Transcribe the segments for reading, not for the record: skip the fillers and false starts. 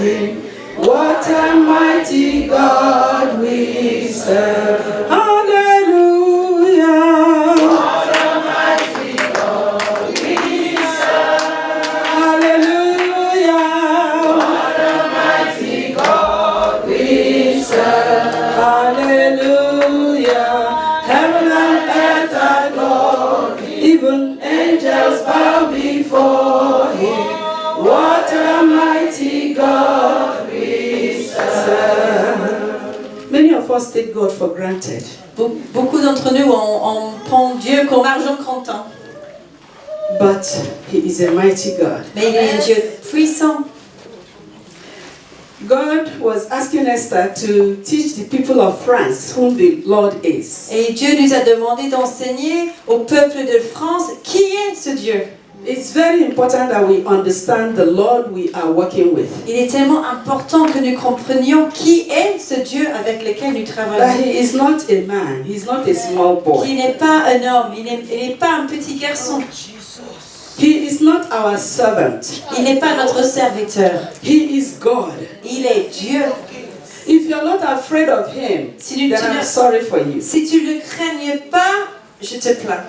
Him. What a mighty God we serve. Hallelujah. What a mighty God we serve. Hallelujah. What a mighty God we serve. Hallelujah. Heaven and earth adore Him. Even angels bow before Him. What a mighty God we serve. Many of us take God for granted. Beaucoup d'entre nous, on prend Dieu comme argent comptant. But He is a mighty God. Mais il est un Dieu puissant. God was asking Esther to teach the people of France whom the Lord is. Et Dieu nous a demandé d'enseigner au peuple de France qui est ce Dieu. It's very important that we understand the Lord we are working with. Il est tellement important que nous comprenions qui est ce Dieu avec lequel nous That travaillons. He is not a man, He's not a small boy. Il n'est pas un homme, il n'est pas un petit garçon. He is not our servant. Il n'est pas notre serviteur. He is God. Il est Dieu. If you're not afraid of Him, Si then I'm sorry for you. Si tu ne le craignes pas, je te plains.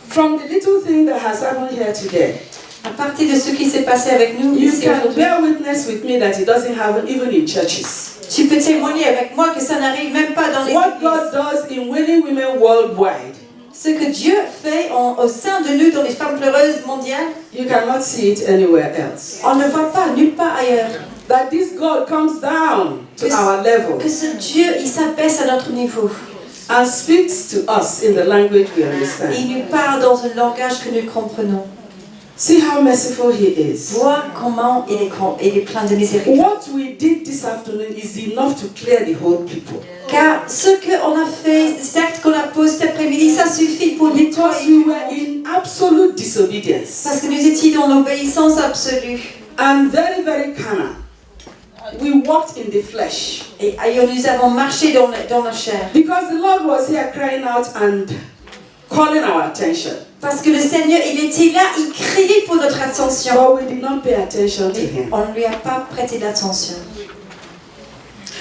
From the little thing that has happened here today, À partir de ce qui s'est passé avec nous, you ici can aujourd'hui, bear witness with me that it doesn't happen even in churches. tu peux témoigner avec moi que ça n'arrive même pas dans les What God églises. does in winning women worldwide, Ce que Dieu fait au sein de nous dans les femmes pleureuses mondiales, you cannot see it anywhere else. on ne le voit pas nulle part ailleurs. That this God comes down to Que our level Que ce Dieu, il s'abaisse à notre niveau. and speaks to us in the language we Et understand. il nous parle dans un langage que nous comprenons. See how merciful He is. Vois comment il est plein de miséricorde. What we did this afternoon is enough to clear the whole people. Car ce qu'on a fait, cet acte qu'on a posé cet après-midi, ça suffit pour Because nettoyer. we were in absolute disobedience Parce que nous étions dans l'obéissance absolue. and very, very carnal. We walked in the flesh. Et nous avons marché dans la chair. Because the Lord was here crying out and calling our attention. Parce que le Seigneur, il était là, il criait pour notre attention. But we did not pay attention to Mais Him. on ne lui a pas prêté d'attention.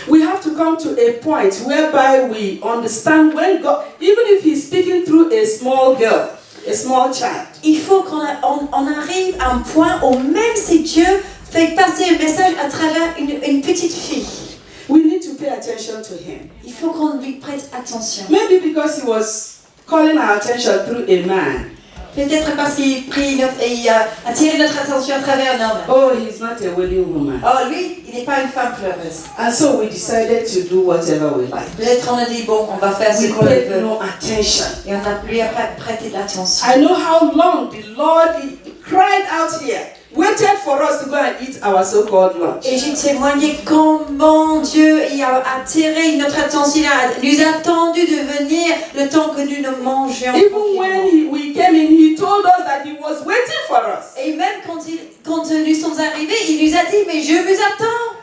We have to come to a point whereby we understand when God, even if He's speaking through a small girl, a small child, Il faut qu'on arrive à un point où même si Dieu fait passer un message à travers une petite fille, we need to pay attention to Him. il faut qu'on lui prête attention. Maybe because He was calling our attention through a man. Peut-être parce qu'il a attiré notre attention à travers un homme. Oh, he's not a willing woman. Oh, lui, il n'est pas une femme pleureuse. And so we decided to do whatever we like. Peut-être on a dit, bon, on va faire ce We qu'on paid veut. no attention. Et on ne lui a pas prêté d'attention. I know how long the Lord cried out here, waited for us to go and eat our so-called lunch. Et j'ai témoigné comment Dieu il a attiré notre attention, il nous a attendu de venir le temps que nous ne mangions. Even when we came in, He told us that He was waiting for us. Et même quand nous sommes arrivés, il nous a dit, mais je vous attends.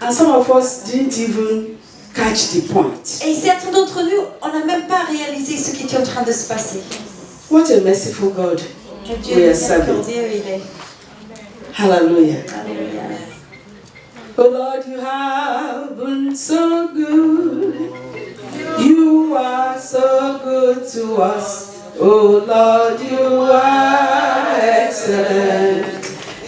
And some of us didn't even catch the point. Et certains d'entre nous, on n'a même pas réalisé ce qui était en train de se passer. What a merciful God. Que Dieu We are miséricordieux il est. Hallelujah. Alléluia. Oh Lord, You have been so good. You are so good to us. Oh Lord, You are excellent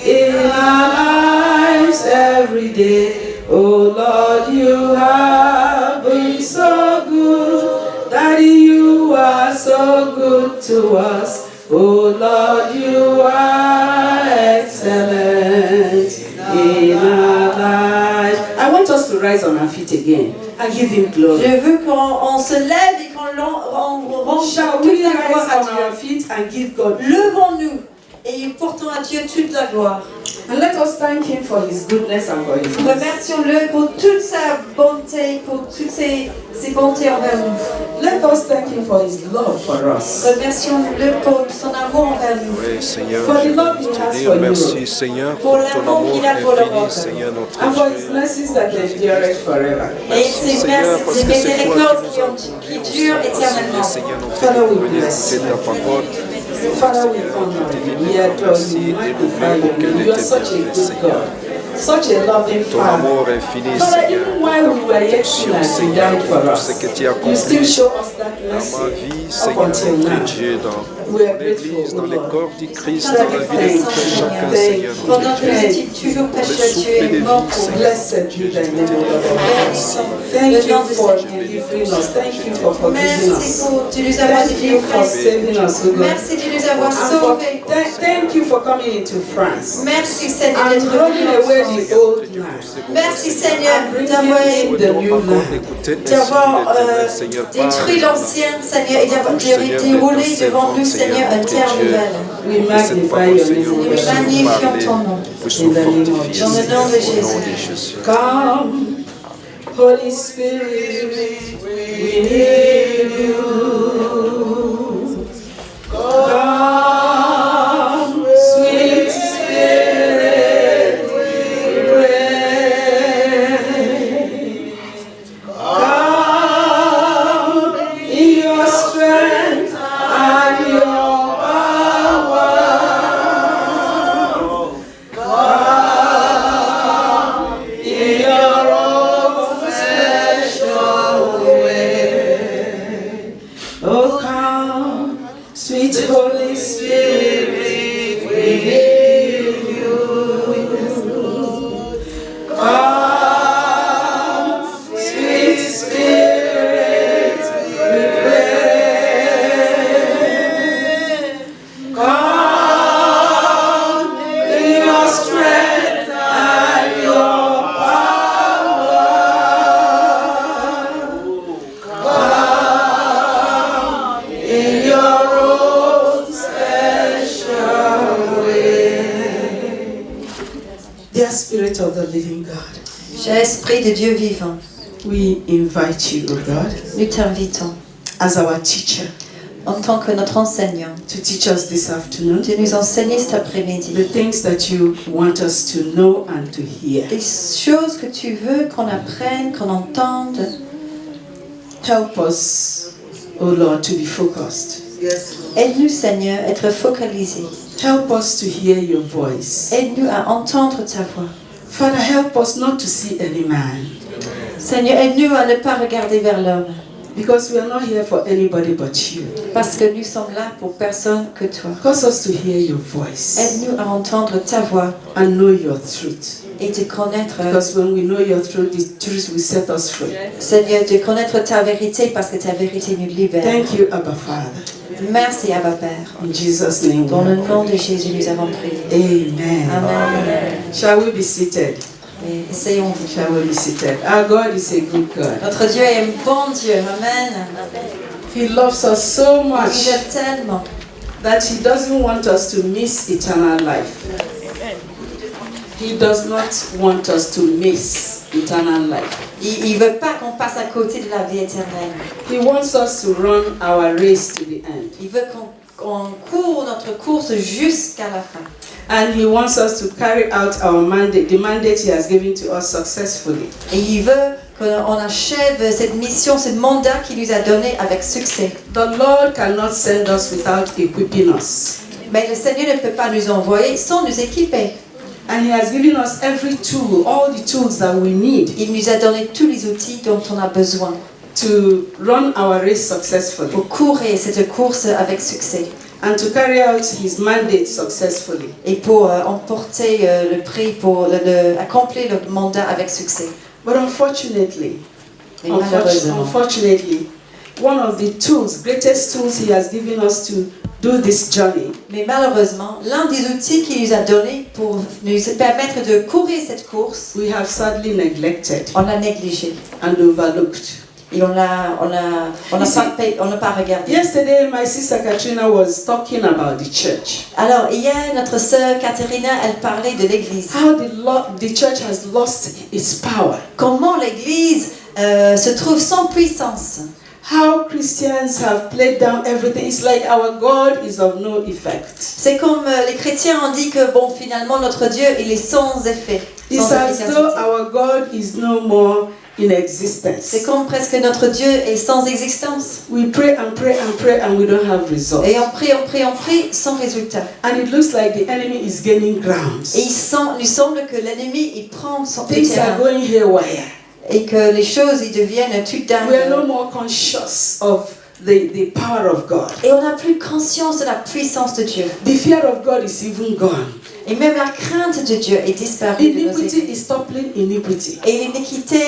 in our lives every day. Oh Lord, You have been so good. Daddy, You are so good to us. Oh Lord, You are excellent in our lives. I want us to rise on our feet again and give Him glory. Je veux qu'on se lève et qu'on rende Shall toute we la rise gloire à on our Dieu. feet and give God glory? Levons-nous et portons à Dieu toute la gloire. And let us thank Him for His goodness and for His mercy. Remercions-le pour toute sa bonté, pour toutes ses bontés envers nous. Let us thank him for his love for us. Remercions-le pour son amour envers nous. Oui, Seigneur, For the je love veux he te has dire for merci, you. Seigneur, Pour pour ton l'amour amour qu'il a pour infini, l'Europe. Seigneur, notre And for his Dieu. mercies that endure forever. Et ses Seigneur, parce ses que c'est toi miséricordes qui nous as conduits qui durent éternellement. Seigneur, nous Father, we venir bless écouter ta parole. Father, we honor you. We adore you. Magnify you. You are such a good God. Such a loving Ton Father. amour infini, Father, Seigneur. even while we were yet sinners, you died for Tout us. ce que tu as You still accompli show us that dans ma mercy vie, up Seigneur, until now. notre Dieu, dans We are l'Église, grateful, dans O les Lord. corps du Christ, Father, dans la we vie de thank tout un you. chacun, Thank Seigneur, you. notre Pendant que Dieu. nous étions toujours pécheurs, tu es mort pour nous. Blessed be thy name, O Lord. Bénissons Thank le you nom de for Seigneur. delivering us. Thank you for forgiving Merci us. pour de nous avoir Thank you for délivrés. saving us, O God. Merci de nous avoir And for, sauvés. thank you for coming into France Merci Seigneur and d'être running venu away ensemble. the old man. Merci Seigneur And bringing d'avoir in the new man. d'avoir détruit l'ancien Seigneur et d'avoir déroulé devant nous Seigneur un terre nouvelle. We magnify your name, O Nous God. magnifions ton nom. Dans le nom de Jésus. Come, Holy Spirit, we need you. Come, sweet Spirit, we pray. Come in your strength and your power. Come in your own special way. Oh, come, sweet Holy Spirit, we need you. Come, sweet Spirit, we pray. Come in your strength and your power. Come in your own special way. Dear Spirit of the living God, Cher Esprit de Dieu vivant, we invite you, O God, nous t'invitons as our teacher, en tant que notre enseignant to teach us this afternoon de nous enseigner cet après-midi. the things that you want us to know and to hear. Les choses que tu veux qu'on apprenne, qu'on entende. Help us, O Lord, to be focused. Aide-nous Seigneur à être focalisés. Help us to hear your voice. Aide-nous à entendre ta voix. Father, help us not to see any man, Seigneur, aide-nous à ne pas regarder vers l'homme. because we are not here for anybody but you. Parce que nous sommes là pour personne que toi. Cause us to hear your voice Aide-nous à entendre ta voix and know your truth. et de connaître, Because when we know your truth, the truth will set us free. Seigneur, de connaître ta vérité parce que ta vérité nous libère. Thank you, Abba Father. Merci Abba Père. In Jesus' name. Dans le we nom de Jésus, nous avons prié. Amen. Amen. Shall we be seated? Et essayons. Shall we be seated? Our God is a good God. Notre Dieu est un bon Dieu. Amen. He loves us so Il much nous aime tellement that He doesn't want us to miss eternal life. He does not want us to miss eternal life. Il veut pas qu'on passe à côté de la vie éternelle. He wants us to run our race to the end. Il veut qu'on court notre course jusqu'à la fin. And He wants us to carry out our mandate, the mandate He has given to us successfully. Et il veut qu'on achève cette mission, ce mandat qu'il nous a donné avec succès. The Lord cannot send us without equipping us. Mais le Seigneur ne peut pas nous envoyer sans nous équiper. And He has given us every tool, all the tools that we need Il nous a donné tous les outils dont on a besoin to run our race successfully pour courir cette course avec succès and to carry out His mandate successfully. et pour emporter le prix, pour accomplir le mandat avec succès. But unfortunately, Mais malheureusement, one of the tools, greatest tools He has given us to do this journey l'un des outils qu'il nous a donné pour nous permettre de courir cette course, we have sadly neglected on l'a négligé. and overlooked. Et on n'a pas regardé. Yesterday, my sister Katrina was talking about the church. Alors, hier, notre sœur Katharina, elle parlait de l'Église. How the church has lost its power. Comment l'Église se trouve sans puissance. how Christians have played down everything. It's like our God is of no effect. C'est comme les chrétiens ont dit que bon, finalement, notre Dieu, il est sans effet. It's Sans as though efficacité. our God is no more in existence. C'est comme presque notre Dieu est sans existence. We pray and pray and pray and we don't have results. Et on prie sans résultat. And it looks like the enemy is gaining ground. Et lui semble que l'ennemi, il prend son Things are terrain. going haywire. Et que les choses, ils deviennent tout We are no dingues. more conscious of the power of God. Et on n'a plus conscience de la puissance de Dieu. The fear of God is even gone. Et même la crainte de Dieu est disparue de nos Iniquity vies. is toppling iniquity. Et l'iniquité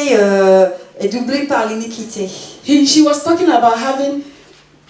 est doublée par l'iniquité. She was talking about having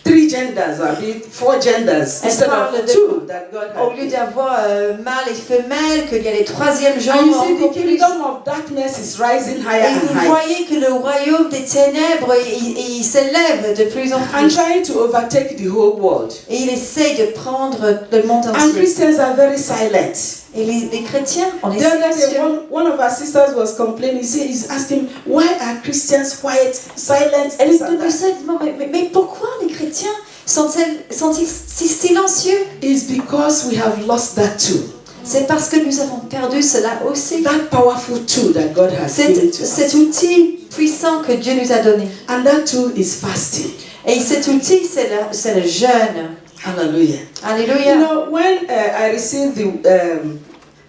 3 genders or 4 genders Elle instead parle of de- 2 that God Au had lieu made. d'avoir mâle et femelle, qu'il y a les troisièmes And genres you see, encore the plus. kingdom of darkness is rising higher Et and vous higher voyez que le royaume des ténèbres, il s'élève de plus en and plus. trying to overtake the whole world. Et il essaye de prendre le monde And entier. Christians are very silent. Et les chrétiens, on est The other day, silencieux. one of our sisters was complaining. He's asking, why are Christians quiet, silent, Elle this est and devenue that? seule. Mais pourquoi les chrétiens sont-ils si silencieux? It's because we have lost that tool, C'est parce que nous avons perdu cela aussi. that powerful tool that God has given to Cet us. outil puissant que Dieu nous a donné. And that tool is fasting. Et cet outil, c'est le jeûne. Hallelujah. You Alléluia. know, when I received the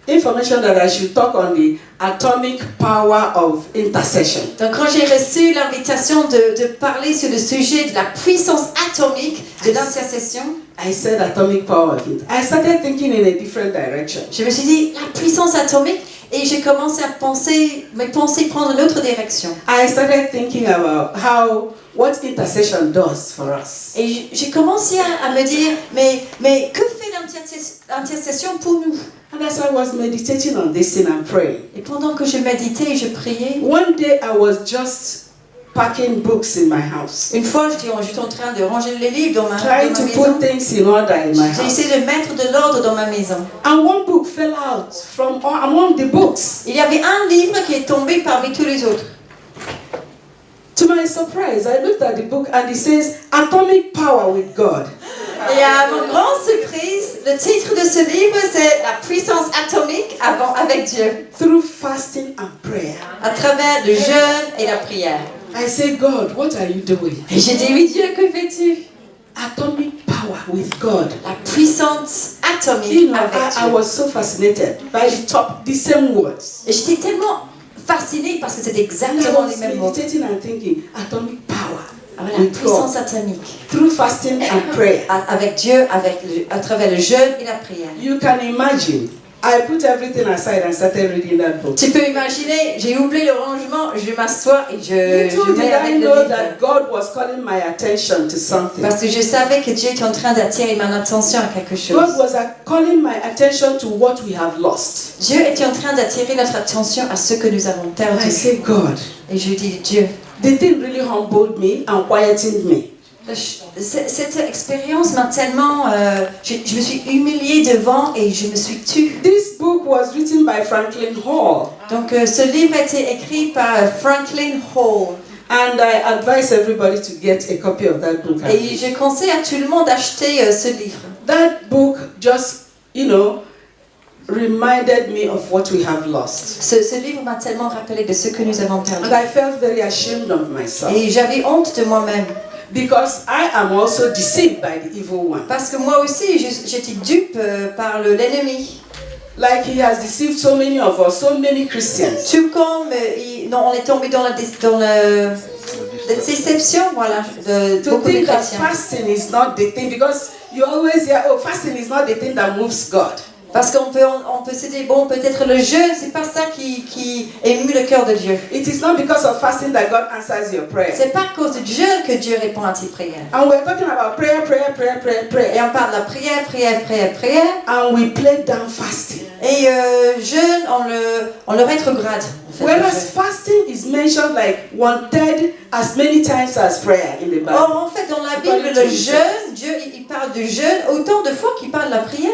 information that I should talk on the atomic power of intercession, Donc quand j'ai reçu l'invitation de parler sur le sujet de la puissance atomique de l'intercession, I said atomic power of intercession. I started thinking in a different direction. je me suis dit la puissance atomique et j'ai commencé à penser, mes pensées prendre une autre direction. I started thinking about what intercession does for us. Et j'ai commencé à me dire, mais que fait l'intercession pour nous? And as I was meditating on this thing and praying, Et pendant que je méditais et je priais, one day I was just packing books in my house, une fois j'étais en train de ranger les livres dans ma trying to maison. put things in order in my J'ai house. essayé de mettre de l'ordre dans ma maison. And one book fell out from among the books. Il y avait un livre qui est tombé parmi tous les autres. To my surprise, I looked at the book and it says Atomic Power with God. Et à mon grande surprise, le titre de ce livre, c'est La puissance atomique avec Dieu, Through fasting and prayer. à travers le jeûne et la prière. I say, God, what are you doing? Et j'ai dit, oui Dieu, que fais-tu? Atomic power with God. La puissance You atomique know, avec I Dieu. was so fascinated by the same words. Et j'étais tellement fascinée parce que c'était And I exactement les was mêmes mots. meditating and thinking, atomic power La with God. puissance atomique Through fasting and prayer. avec Dieu, à travers le jeûne et la prière. You can imagine. I put everything aside and started reading that book. Tu peux imaginer, j'ai oublié le rangement, je m'assois et je Little did mets I avec le know livre. that God was calling my attention to something. Parce que je savais que Dieu était en train d'attirer mon attention à quelque chose. God was calling my attention to what we have lost. Dieu était en train d'attirer notre attention à ce que nous avons I perdu. say, God, Et je dis, Dieu, the thing really humbled me and quietened me. cette expérience m'a tellement... je me suis humiliée devant et je me suis tue. This book was written by Franklin Hall, Donc ce livre a été écrit par Franklin Hall. and I advise everybody to get a copy of that book. Et je conseille à tout le monde d'acheter ce livre. That book just, reminded me of what we have lost. Ce livre m'a tellement rappelé de ce que nous avons perdu. And I felt very ashamed of myself Et j'avais honte de moi-même. because I am also deceived by the evil one. Parce que moi aussi, j'étais dupe par l'ennemi. Like he has deceived so many of us, so many Christians. Tout comme on est tombé dans la déception, voilà, de To beaucoup de think that chrétiens. fasting is not the thing, because you always hear, oh, fasting is not the thing that moves God. Parce qu'on peut se dire, bon, peut-être le jeûne, c'est pas ça qui émue le cœur de Dieu. It is not because of fasting that God answers your prayer. C'est pas à cause du jeûne que Dieu répond à tes prières. And we're talking about prayer, prayer, prayer, prayer, Et prayer. on parle de la prière, prière, prière, prière. And we play down fasting. Et jeûne, on le rétrograde. En fait, le Whereas jeûne. fasting is mentioned like 1/3 as many times as prayer in the Bible. Or, en fait, dans la Bible, le jeûne, Dieu il parle du jeûne autant de fois qu'il parle de la prière.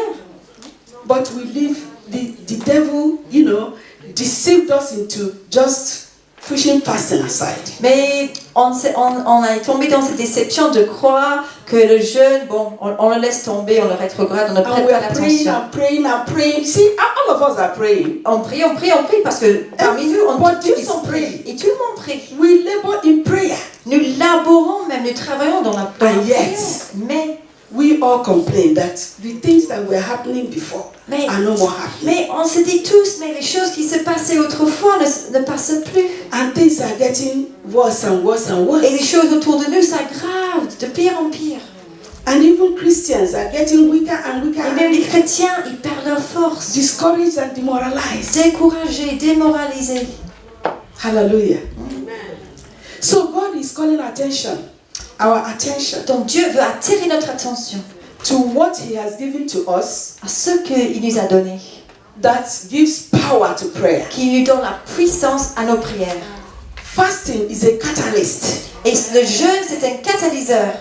But we live, the devil, deceived us into just pushing fasting aside. Mais on est tombé dans cette déception de croire que le jeûne, bon, on le laisse tomber, on le rétrograde, on ne And prête we pas are praying l'attention. and praying and praying. See, all of us are praying. On prie parce que parmi nous, Everybody tous is on prie. praying. Et tout le monde prie. We labor in prayer. Nous laborons même, nous travaillons dans la And prière. yet, Mais we all complain that the things that were happening before Mais- are no more happening. Mais on se dit tous, mais les choses qui se passaient autrefois ne passent plus. And things are getting worse and worse and Et les worse. choses autour de nous s'aggravent de pire en pire. And even Christians are getting weaker and weaker, Et même les chrétiens, ils perdent leur force. discouraged and demoralized. Découragés, démoralisés. Hallelujah. So God is calling our attention Donc Dieu veut attirer notre attention to what He has given to us à ce qu'il nous a donné, that gives power to prayer. qui nous donne la puissance à nos prières. Fasting is a catalyst Et le jeûne, c'est un catalyseur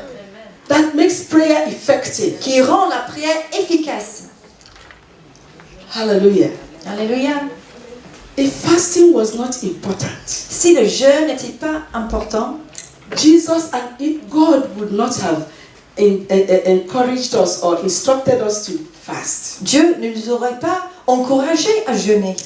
that makes prayer effective. qui rend la prière efficace. Hallelujah. Alléluia. If fasting was not important, Si le jeûne n'était pas important, God would not have encouraged us or instructed us to fast. Dieu ne nous aurait pas encouragés à jeûner.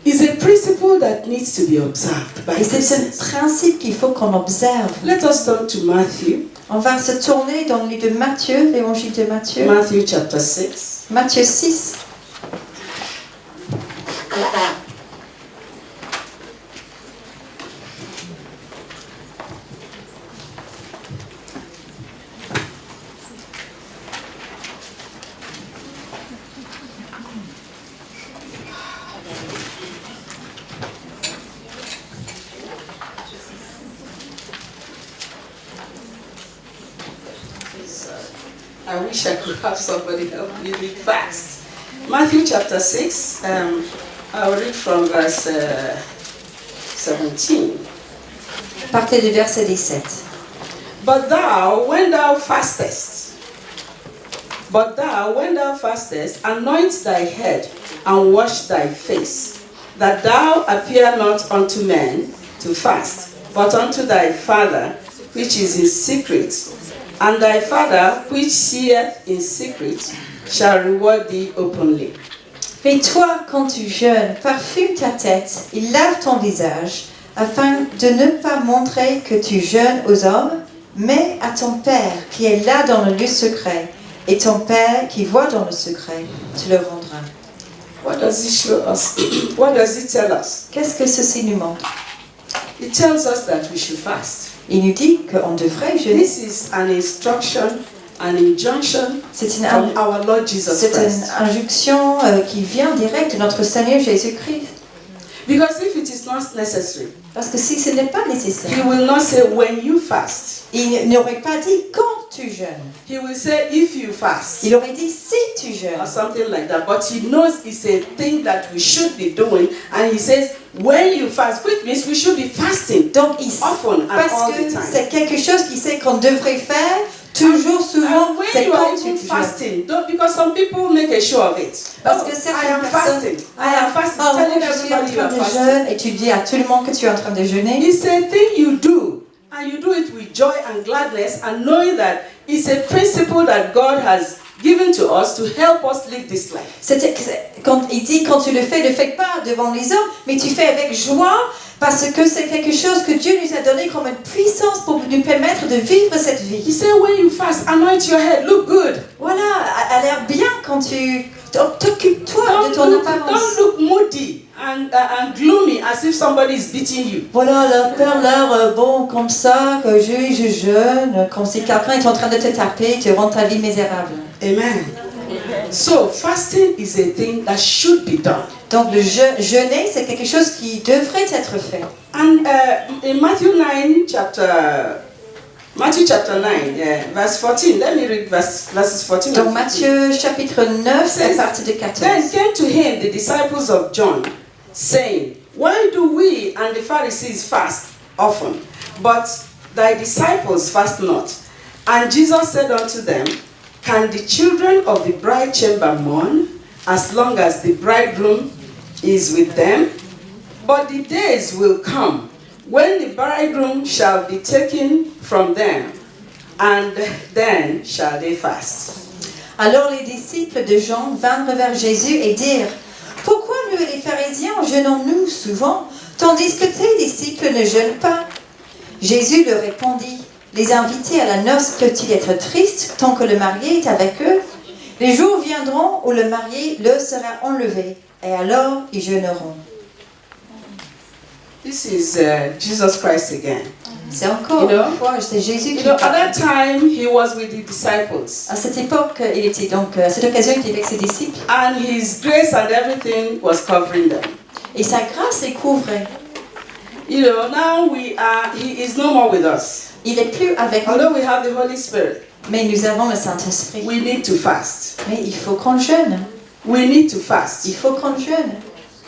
It's a principle that needs to be observed by Et c'est un Christians. principe qu'il faut qu'on observe. Let us turn to Matthew. On va se tourner dans le livre de Matthieu, l'évangile de Matthieu. Matthew chapter 6. Matthieu 6. I wish I could have somebody help me read fast. Matthew chapter 6, I'll read from verse 17. Partez du verset 17. But thou, when thou fastest, anoint thy head and wash thy face, that thou appear not unto men to fast, but unto thy Father which is in secret. And thy Father which seeth in secret shall reward thee openly. Mais toi, quand tu jeûnes, parfume ta tête et lave ton visage, afin de ne pas montrer que tu jeûnes aux hommes, mais à ton Père qui est là dans le lieu secret. Et ton Père qui voit dans le secret, tu le rendras. What does it show us? What does it tell us? Qu'est-ce que ceci nous montre? It tells us that we should fast. Il nous dit qu'on devrait jeûner. This is an instruction, an injunction C'est from our Lord Jesus une Christ. injonction qui vient direct de notre Seigneur Jésus-Christ. Because if it is not necessary, Parce que si ce n'est pas He nécessaire, will not say when you fast. il n'aurait pas dit quand tu jeûnes. He will say if you fast. Il aurait dit si tu jeûnes. Or something like that. But He knows it's a thing that we should be doing. And He says when you fast, which means we should be fasting Donc, often and parce all que the time. c'est quelque chose qu'il sait qu'on devrait faire toujours, souvent, And when c'est you are quand tu even jeûnes. fasting, because some people make a show of it. Parce Oh, que I certaines am personnes, fasting. I am fasting. oh, Telling je suis en everybody you train are de fasting. jeûner et tu dis à tout le monde que tu es en train de jeûner. It's a thing you do, and you do it with joy and gladness, and knowing that it's a principle that God has given to us to help us live this life. Quand il dit quand tu le fais pas devant les hommes, mais tu fais avec joie parce que c'est quelque chose que Dieu nous a donné comme une puissance pour nous permettre de vivre cette He vie. said, when you fast, anoint your head, look good. Voilà, a l'air bien quand tu t'occupes-toi de ton Don't apparence. look moody and gloomy as if somebody is beating you. Voilà, faire l'air bon comme ça, que je jeûne, comme si quelqu'un est en train de te taper, te rend ta vie misérable. Amen. So fasting is a thing that should be done. Donc le jeûner, c'est quelque chose qui devrait être fait. And in Matthew chapter 9, verse 14. Let me read verses 14. Donc and 15. Matthieu chapitre 9, c'est à partir de Then 14. came to him the disciples of John, saying, why do we and the Pharisees fast often, but thy disciples fast not? And Jesus said unto them, can the children of the bride chamber mourn, as long as the bridegroom is with them? But the days will come when the bridegroom shall be taken from them, and then shall they fast. Alors les disciples de Jean vinrent vers Jésus et dirent, « Pourquoi nous et les pharisiens jeûnons-nous souvent, tandis que tes disciples ne jeûnent pas ?» Jésus leur répondit, « Les invités à la noce peuvent-ils être tristes tant que le marié est avec eux? Les jours viendront où le marié leur sera enlevé, et alors ils jeûneront. » This is Jesus Christ again. C'est encore une fois, c'est Jésus qui At parle. that time, he was with the disciples. À cette époque, il était donc, à cette occasion, il était avec ses disciples. And his grace and everything was covering them. Et sa grâce les couvrait. Now he is no more with us. Il n'est plus avec nous, Although we have the Holy Spirit, mais nous avons le Saint-Esprit. we need to fast. Mais il faut qu'on jeûne. We need to fast. Il faut qu'on jeûne.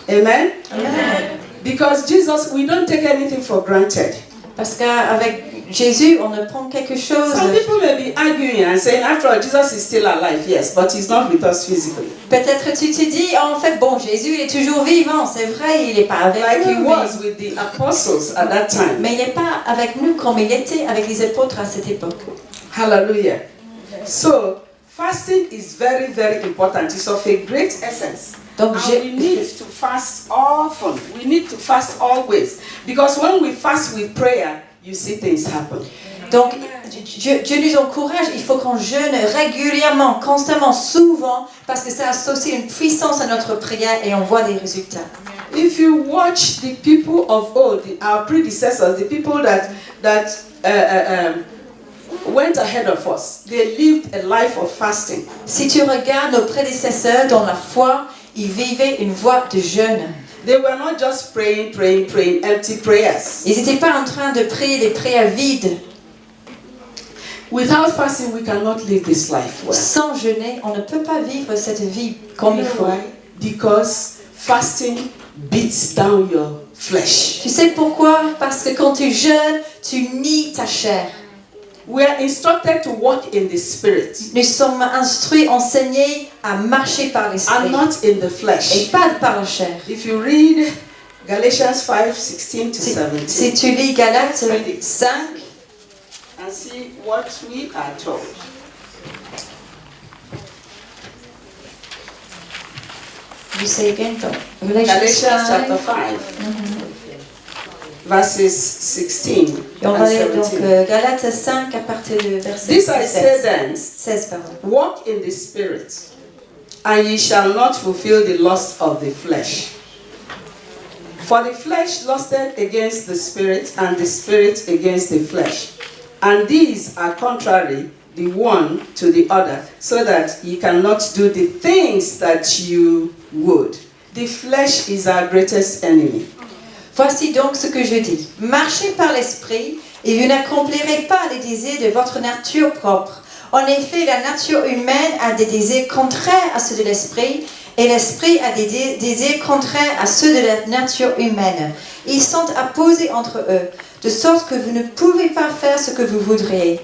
Amen? Amen. Because Jesus, we don't take anything for granted. Parce qu'avec Jésus, on ne prend quelque chose. Some people may be arguing and saying, after all, Jesus is still alive, yes, but he's not with us physically. Peut-être tu te dis, en fait, bon, Jésus, il est toujours vivant, c'est vrai, il n'est pas avec Like he nous. was with the apostles at that time. Mais il n'est pas avec nous comme il était avec les apôtres à cette époque. Hallelujah. So, fasting is very, very important. It's of a great essence. Donc, And we need to fast often. We need to fast always. Because when we fast with prayer, you see things happen. Donc, Dieu nous encourage, il faut qu'on jeûne régulièrement, constamment, souvent, parce que ça associe une puissance à notre prière et on voit des résultats. If you watch the people of old, our predecessors, the people that went ahead of us, they lived a life of fasting. Si tu regardes nos prédécesseurs dans la foi, ils vivaient une voie de jeûne. They were not just praying, empty prayers. Ils n'étaient pas en train de prier des prières vides. Without fasting, we cannot live this life well. Sans jeûner, on ne peut pas vivre cette vie comme il faut. Because fasting beats down your flesh. Tu sais pourquoi? Parce que quand tu jeûnes, tu nies ta chair. We are instructed to walk in the spirit Nous sommes instruits, enseignés à marcher par l'esprit and not in the et flesh. pas par la chair. If you read Galatians 5, 16 to Si 17, tu lis Galates 5, and see what we are told. you say again, Galatians chapter 5, verses 16 Et on and va lire donc 17. Galates 5 à partir du verset This I say then, 16. Pardon. walk in the spirit, and ye shall not fulfill the lust of the flesh. For the flesh lusteth against the spirit, and the spirit against the flesh. And these are contrary the one to the other, so that ye cannot do the things that you would. The flesh is our greatest enemy. Voici donc ce que je dis. Marchez par l'esprit et vous n'accomplirez pas les désirs de votre nature propre. En effet, la nature humaine a des désirs contraires à ceux de l'esprit et l'esprit a des désirs contraires à ceux de la nature humaine. Ils sont opposés entre eux, de sorte que vous ne pouvez pas faire ce que vous voudriez.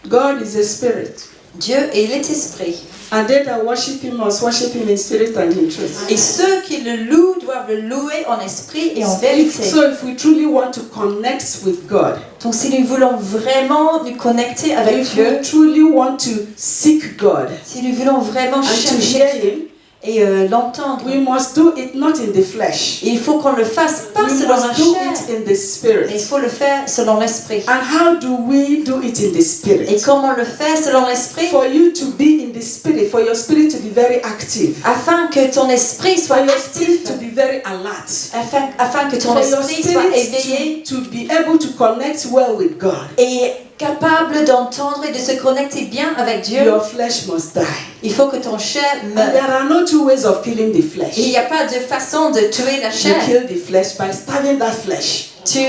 God is a spirit, Dieu est l'esprit. and they that worship him must worship him in spirit and in truth. Et ceux qui le louent doivent le louer en esprit et en vérité. So if we truly want to connect with God, Donc si nous voulons vraiment nous connecter avec if Dieu, we truly want to seek God si nous voulons vraiment and to chercher hear Dieu him, et l'entendre, we must do it not in the flesh. il faut qu'on le fasse pas We selon la must do chair, it in the mais il spirit. faut le faire selon l'esprit. And how do we do it in the Et spirit? comment le faire selon l'esprit? For you to be in the spirit, for your spirit to be very active, Afin que ton esprit for soit your actif, spirit to be very alert, afin que ton for your esprit soit éveillé spirit to be able to connect well with God. et capable d'entendre et de se connecter bien avec Dieu. Your flesh must die. Il faut que ton chair And meure. there are no two ways of killing the Et il flesh. n'y a pas de façon de tuer la You chair. kill the flesh by starving that flesh. Tu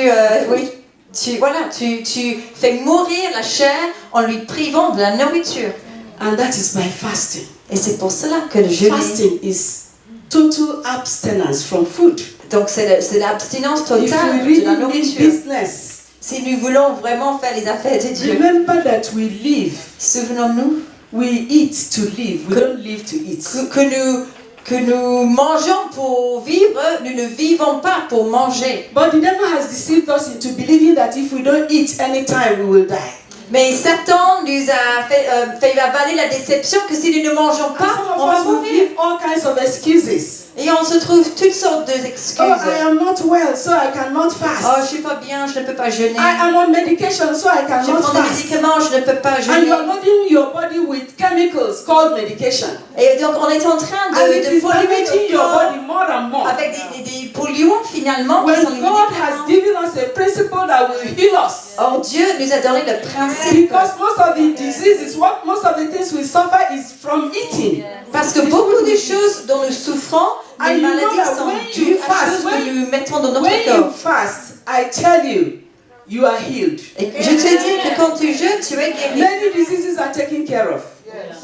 fais mourir la chair en lui privant de la nourriture. And that is by fasting. Et c'est pour cela que le jeûne. Fasting is total abstinence from food. Donc c'est l'abstinence If totale we de la really mean nourriture. business, Si nous voulons vraiment faire les affaires de Dieu, remember that we live. souvenons-nous We eat to live. We don't live to eat. que nous que nous mangeons pour vivre, nous ne vivons pas pour manger. But the devil has deceived us into believing that if we don't eat anytime, we will die. Mais Satan nous a fait avaler la déception que si nous ne mangeons And pas, some on of va us will mourir. give all kinds of excuses. Et on se trouve toutes sortes d'excuses. Oh, I am not well, so I cannot Oh, fast. je suis pas bien, je ne peux pas jeûner. I am on medication, so I Je cannot prends des fast. médicaments, je ne peux pas And jeûner. you are loading your body with chemicals called medication. Et donc on est en train And it de is polluer damaging le your corps body more and more. avec des polluants finalement qui When sont les God has médicaments. given us a principle that will heal us. Or Dieu nous a donné le principe. Because most of the diseases, most of the things we suffer is from eating. Parce que beaucoup de choses dont nous souffrons, And les you know maladies that sont when dues you à fast, choses que nous mettons dans notre When you corps. fast, I tell you, you are healed. Et je te dis que quand tu jeûnes, tu es guéri. Many diseases are taken care of.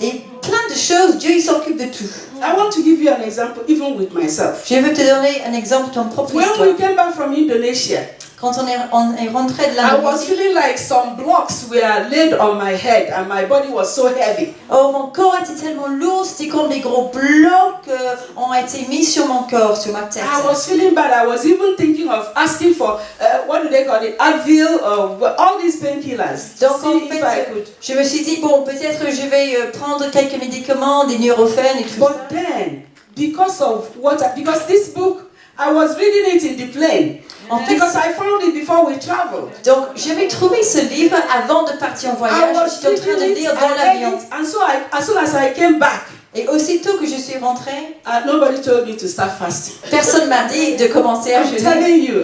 Et plein de choses, Dieu il s'occupe de tout. I want to give you an example, even with myself. Je veux te donner un exemple de ton propre When histoire. we came back from Indonesia, Quand on est rentré de I was l'Indonésie, feeling like some blocks were laid on my head and my body was so heavy. oh, mon corps était tellement lourd, c'était comme des gros blocs ont été mis sur mon corps, sur ma tête. I was feeling bad. I was even thinking of asking for, what do they call it, Advil, or all these painkillers. Donc en See if I fait, could. je me suis dit, bon, peut-être je vais prendre quelques médicaments, des Nurofen et tout ça. But then, because this book, I was reading it in the plane. En fait, Because I found it before we traveled. donc j'avais trouvé ce livre avant de partir en I voyage. was J'étais en train de reading it, lire I dans read l'avion. it, and so as soon as I came back, Et aussitôt que je suis rentrée, nobody told me to start fasting. personne m'a dit de commencer à I'm jeûner.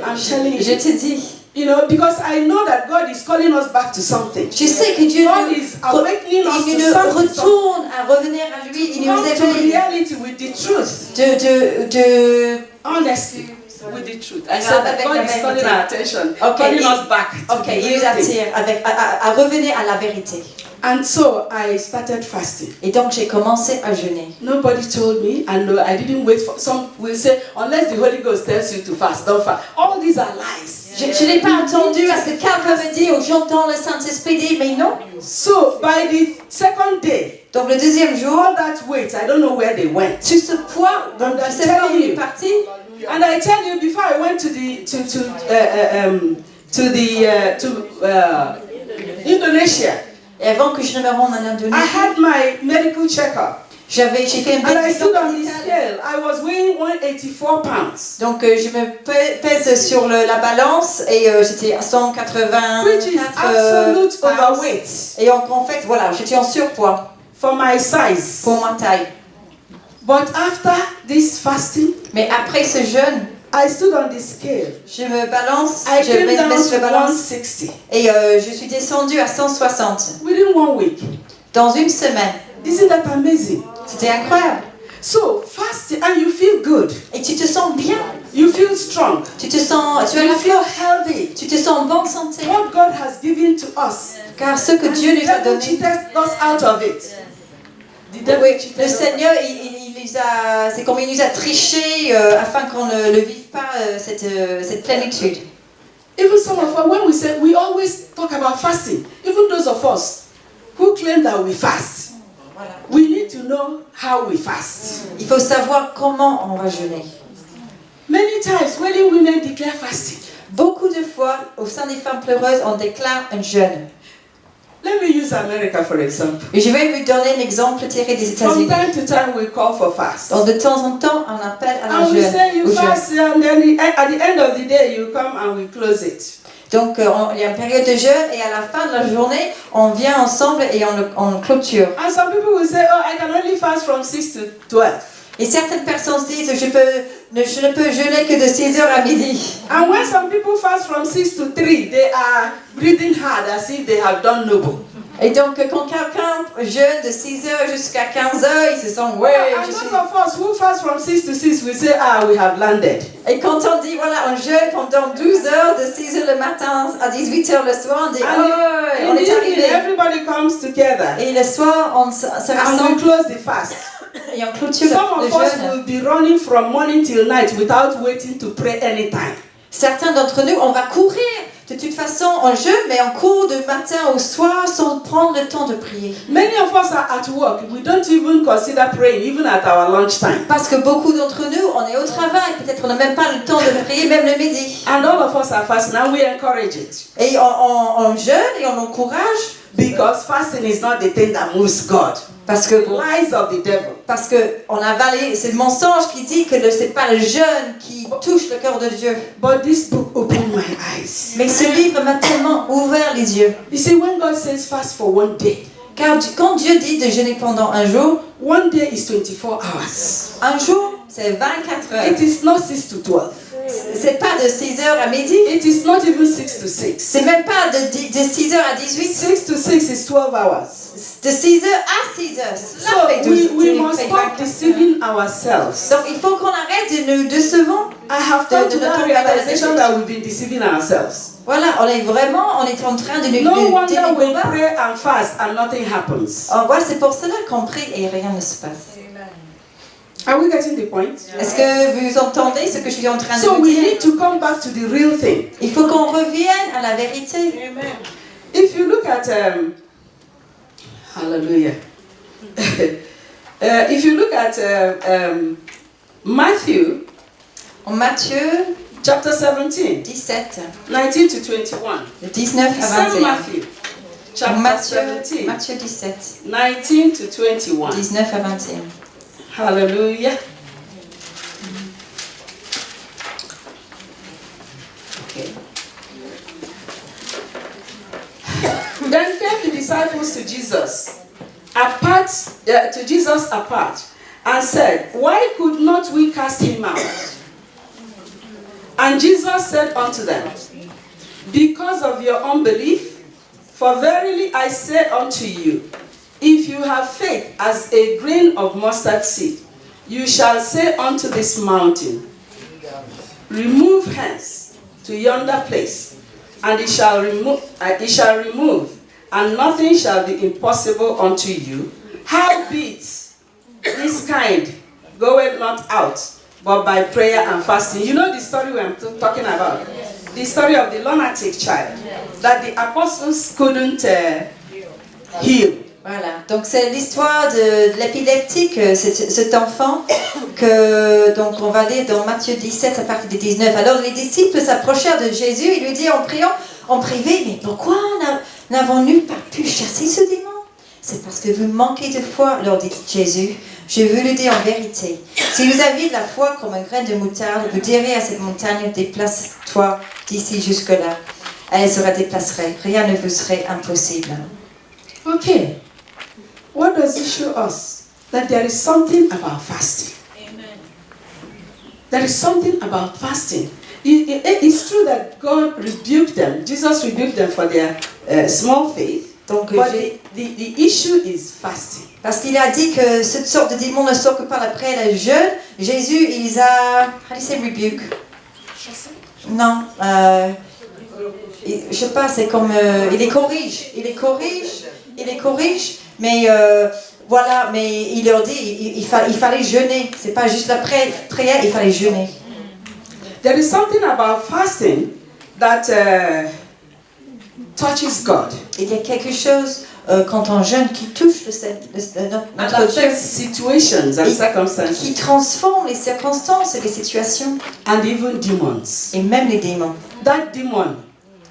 I'm telling Je you. te dis, You know, because I know that God is calling us back to something. je sais que Dieu God nous, is awakening us il to nous something. retourne à revenir à lui, il nous Come to éveille reality with the truth. de Honestly, with the truth. I said that avec God la is calling vérité. our attention, Okay, calling il- us back to Ok, the il nous real thing. attire à revenir à la vérité. And so I started fasting. Et donc j'ai commencé à jeûner. Nobody told me, and I didn't wait for. Some will say, unless the Holy Ghost tells you to fast, don't fast. All these are lies. Je n'ai pas attendu à ce que quelqu'un me dise, oh, j'entends le Saint-Esprit dire, mais non. So by the second day, Donc le deuxième jour, all that weight, I don't know where they went. sur ce poids, donc je ne sais pas où il est parti. And I tell you, before I went to Indonesia, Et avant que je ne me rende en I Indonésie, had my medical checkup, j'ai fait un and I stood on the médical. scale. I was weighing 184 pounds, Donc je me pèse sur la balance et j'étais à 184 which is absolute pounds. overweight Et donc en fait, voilà, j'étais en surpoids for my size. pour ma taille. But after this fasting, Mais après ce jeûne, I stood on the scale. je me balance, I je came me down mets sur to la balance 160 et je suis descendue à 160 within 1 week. dans une semaine. Isn't that amazing? C'était incroyable. So fasting, and you feel good. Et tu te sens bien, You feel strong. tu as You la feel force, healthy. tu te sens en bonne santé. What God has given to us, Car ce que and Dieu the nous a devil donné, cheated us out of it. The devil oui, cheated le us. Seigneur, c'est comme il nous a triché afin qu'on ne vive pas cette plénitude. Even some of us, when we say, we always talk about fasting. Even those of us who claim that we fast, Voilà. we need to know how we fast. Il faut savoir comment on va jeûner. Many times, when women declare fasting, Beaucoup de fois, au sein des femmes pleureuses, on déclare un jeûne. let me use America for example. Et je vais vous donner un exemple tiré des From États-Unis. time to time, we call for fast. Donc de temps en temps, on appelle à un And we jeûne. say you au jeûne. fast, and then at the end of the day, you come and we close it. Donc il y a une période de jeûne et à la fin de la journée, on vient ensemble et on clôture. And some people will say, oh, I can only fast from 6 to 12. Et certaines personnes se disent, je ne peux jeûner que de 6h à midi. And when some people fast from 6 to 3, they are breathing hard as if they have done noble. Et donc quand quelqu'un jeûne de 6h jusqu'à 15h, ils se sentent, ouais, And je those suis... of us who fast from 6 to 6, we say, we have landed. Et quand on dit, voilà, on jeûne pendant 12 heures, de 6h le matin à 18h le soir, on dit, And on in the est evening, arrivé. everybody comes together. Et le soir, on se And we rassemble close the fast. et on clôture Some le of us jeûne. will be running from morning till night without waiting to pray anytime. Certains d'entre nous, on va courir de toute façon en jeûne, mais en cours de matin au soir sans prendre le temps de prier. Many of us are at work. We don't even consider praying, even at our lunchtime. Parce que beaucoup d'entre nous, on est au travail, peut-être on n'a même pas le temps de prier, même le midi. And all of us are fasting, and we encourage it. Et on jeûne et on encourage. Because fasting is not the thing that moves God. Parce que Lies of the devil. Parce que on a avalé, c'est le mensonge qui dit que c'est pas le jeûne qui touche le cœur de Dieu. But this book opened my eyes. Mais ce livre m'a tellement ouvert les yeux. You see, when God says fast for one day, Car quand Dieu dit de jeûner pendant un jour, one day is 24 hours. un jour c'est 24 heures. It is not 6 to 12. C'est pas de 6h à midi. It is not even 6 to 6. C'est même pas de 6h à 18. 6 to 6 is 12 hours. De 6h à 6h. Cela fait So 12. we must stop deceiving ourselves. Donc il faut qu'on arrête de nous décevant. I have come to that realization that we've been deceiving ourselves. Voilà, on est en train de nous No wonder we décevoir. pray and fast and nothing happens. Voilà, c'est pour cela qu'on prie et rien ne se passe. Are we getting the point? Est-ce que vous entendez ce que je suis en train de So vous we dire? need to come back to the real thing. Il faut qu'on revienne à la vérité. If you look at hallelujah. If you look at Matthew En Matthieu chapter 17, 17, 19 to 21. de 19 à Saint 21. Matthew En chapter Matthieu 17, 17, 19 to 21. 19 à 21. Hallelujah. Okay. Then came the disciples to Jesus apart, and said, "Why could not we cast him out?" And Jesus said unto them, "Because of your unbelief, for verily I say unto you, if you have faith as a grain of mustard seed, you shall say unto this mountain, remove hence to yonder place, and it shall remove, and nothing shall be impossible unto you. Howbeit, this kind goeth not out, but by prayer and fasting." You know the story I'm talking about? The story of the lunatic child that the apostles couldn't heal. Voilà, donc c'est l'histoire de l'épileptique, cet enfant donc on va lire dans Matthieu 17 à partir de 19. Alors les disciples s'approchèrent de Jésus et lui dirent en priant en privé, mais pourquoi n'avons-nous pas pu chasser ce démon? C'est parce que vous manquez de foi, leur dit Jésus. Je vous le dis en vérité. Si vous aviez de la foi comme un grain de moutarde, vous direz à cette montagne, déplace-toi d'ici jusque-là. Elle se déplacerait. Rien ne vous serait impossible. Okay. What does it show us? That there is something about fasting. Amen. There is something about fasting. It's true that God rebuked them. Jesus rebuked them for their small faith. Donc, But the issue is fasting. parce qu'il a dit que cette sorte de démon ne sort que par après le jeûne, Jésus, il les a... How do you say rebuke? Non. Je sais pas, c'est comme... il les corrige. Il les corrige. Mais voilà, mais il leur dit, il fallait jeûner. C'est pas juste la prière, il fallait jeûner. There is something about fasting that touches God. Il y a quelque chose quand on jeûne qui touche And notre Dieu, affects situations and circumstances. qui transforme les circonstances et les situations, And even demons. et même les démons. That demon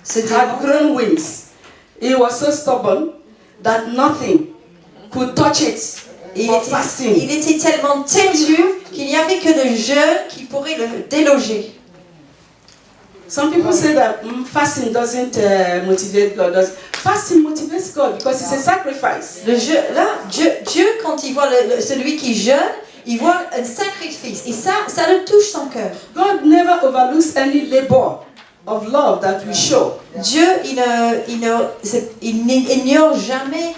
Ce had démon, grown wings. He was so stubborn that nothing could touch it. il For fasting. était tellement têtu qu'il n'y avait que le jeûne qui pourrait le déloger. Some people say that fasting doesn't motivate God. Fasting motivates God because it's a sacrifice. Dieu, quand il voit celui qui jeûne, il voit un sacrifice. Et ça le touche son cœur. God never overlooks any labor of love that we show. Dieu, il n'ignore jamais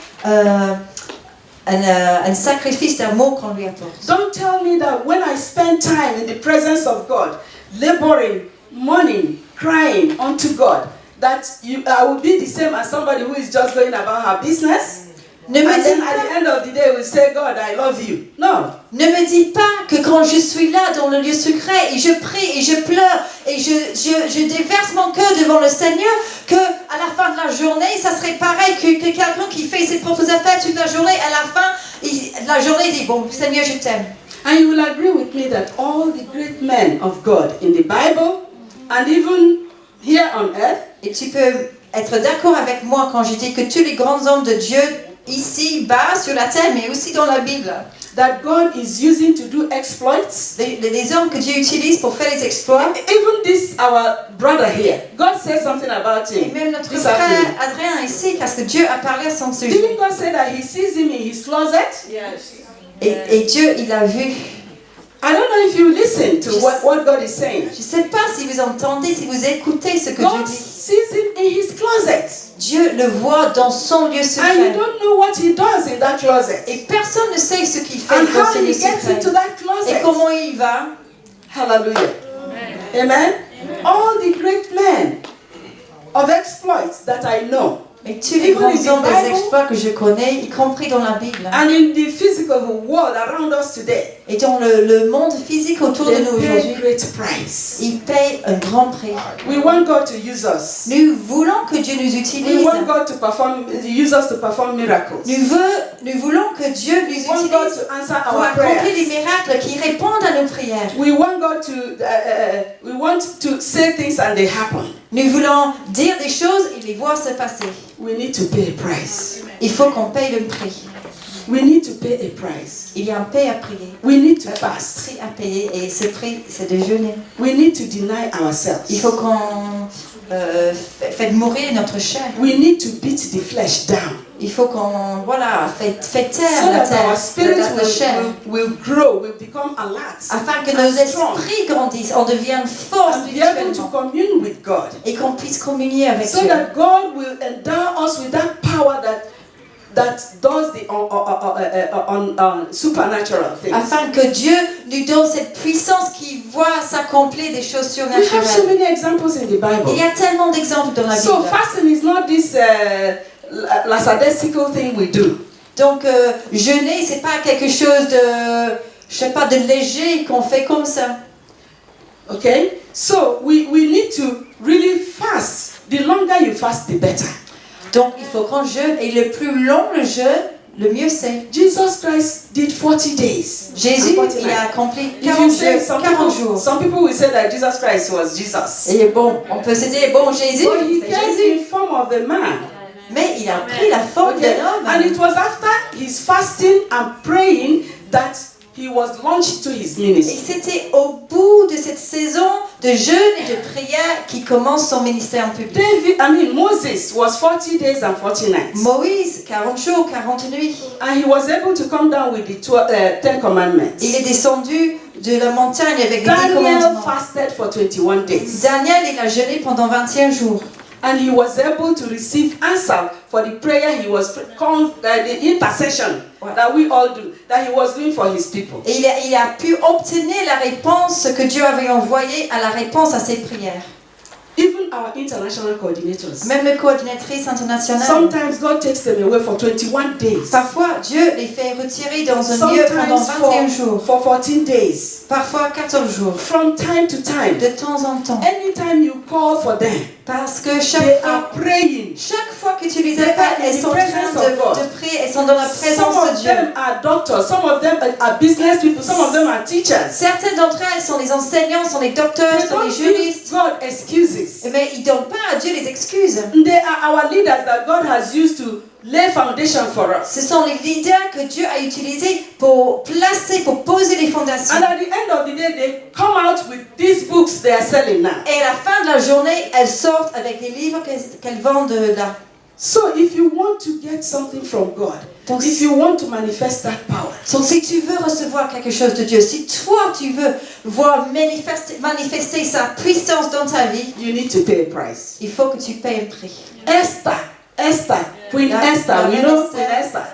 un sacrifice d'amour qu'on lui apporte. Don't tell me that when I spend time in the presence of God, laboring, mourning, crying unto God, that I will be the same as somebody who is just going about her business. Ne me And dis then pas, at the end of the day, we say, God, I love you. No. ne me dis pas que quand je suis là dans le lieu secret et je prie et je pleure et je déverse mon cœur devant le Seigneur, que à la fin de la journée, ça serait pareil que quelqu'un qui fait ses propres affaires toute la journée. À la fin de la journée, il dit, bon, Seigneur, je t'aime. And you will agree with me that all the great men of God in the Bible and even here on earth, Et tu peux être d'accord avec moi quand je dis que tous les grands hommes de Dieu, ici, bas, sur la terre, mais aussi dans la Bible, that God is using to do exploits. les hommes que Dieu utilise pour faire les exploits, Even this, our brother here, God said something about et him. même notre this frère afternoon. Adrien ici, parce que Dieu a parlé à son sujet. Didn't God say that he sees him in his closet? Et Dieu, il a vu. I don't know if you listen to what God is saying. Je ne sais pas si vous entendez, si vous écoutez ce que Dieu God dit. sees him in his closet. Dieu le voit dans son lieu And you secret. don't know what he does in that closet. Et personne ne sait ce qu'il fait And dans how ce he lieu gets secret. into that Et closet. comment il va. Hallelujah. Amen. All the great men of exploits that I know, Mais tous les Even grands in the hommes des Bible- exploits que je connais, y compris dans la Bible, and in the physical world around us today, et dans le monde physique autour de they nous pay aujourd'hui, great price. ils payent un grand prix. We want God to use us. Nous voulons que Dieu nous We utilise. want God to use us to perform miracles. Nous voulons que Dieu nous We want God utilise to answer pour our accomplir les prayers. miracles qui répondent à nos prières. We want God to we want to say things and they happen. Nous voulons dire des choses et les voir se passer. We need to pay a price. Il faut qu'on paye le prix. We need to pay a price. Il y a un prix à payer. We need to fast. Prix à payer et ce prix, c'est de jeûner. We need to deny ourselves. Il faut qu'on fait mourir notre chair. We need to beat the flesh down Il faut qu'on fait taire so la that terre, our spirit la chair, will grow, will become alert, afin que and nos strong, esprits grandissent, on devienne fort and be able to spirituellement commune with God, et qu'on puisse communier avec so Dieu. that God will endow us with that power that does the supernatural things. Afin que Dieu nous donne cette puissance qui voit s'accomplir des choses We have so surnaturelles. many examples in the Il Bible. y a tellement d'exemples dans la So Bible. fasting is not this lackadaisical thing we do. Donc jeûner, c'est pas quelque chose de, je sais pas, de léger qu'on fait comme ça. Okay? So we need to really fast. The longer you fast, the better. Donc il faut qu'on jeûne et le plus long le jeûne, le mieux c'est. Jesus Christ did 40 days. Jésus, and 49. il a accompli If you 40 say jours. 40 jours. some people will say that Jesus Christ was Jesus. Et bon, on peut se dire, bon, Jésus, But he c'est came Jésus. in form of a man. Mais il a pris la forme Okay? d'un homme. And it was after his fasting and praying that he was launched to his Et ministry. c'était au bout de cette saison de jeûne et de prière qu'il commence son ministère en public. Moses was 40 days and 40 nights. Moïse, 40 jours, 40 nuits. And he was able to come down with the 10 commandments. Il est descendu de la montagne avec les 10 Daniel commandements. fasted for 21 days. Daniel, il a jeûné pendant 21 jours. And he was able to receive answer for the prayer he was, the intercession that we all do, that he was doing for his people. Et il a pu obtenir la réponse que Dieu avait envoyée à la réponse à ses prières. Even our international coordinators. Même les coordinatrices internationales. Sometimes God takes them away for 21 days. Parfois, Dieu les fait retirer dans un lieu pendant Sometimes 21 jours. for 14 days. Parfois 14 jours. From time to time. De temps en temps. Anytime you call for them, Parce que they chaque are praying. fois que tu les appelles, elles sont en train de prier, elles sont dans la Some présence de of Dieu. them are doctors, some of them are business people, some of them are teachers. Certaines d'entre elles sont les enseignants, sont les docteurs, They sont les don't give juristes. God excuses. Mais ils ne donnent pas à Dieu les excuses. They are our leaders that God has used to lay foundation for us. Ce sont les leaders que Dieu a utilisés pour placer, pour poser les fondations. And at the end of the day, they come out with these books they are selling now. Et à la fin de la journée, elles sortent avec les livres qu'elles vendent là. So if you want to get something from God, Donc, if you want to manifest that power, Donc si tu veux recevoir quelque chose de Dieu, si toi tu veux voir manifester sa puissance dans ta vie, you need to pay a price. il faut que tu payes un prix. Queen La Esther, we reine know Esther. Queen Esther.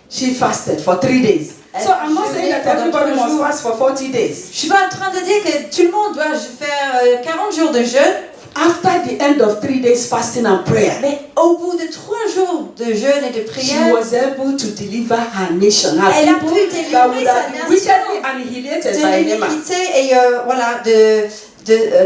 She fasted for 3 days. So I'm not saying that everybody must fast for 40 days. Je suis pas en train de dire que tout le monde doit faire 40 jours de jeûne, After the end of 3 days fasting and prayer, mais au bout de 3 jours de jeûne et de she prière, was able to deliver her nation, her elle a people pu that délivrer would sa have been nation wickedly annihilated de by Haman. l'iniquité et voilà,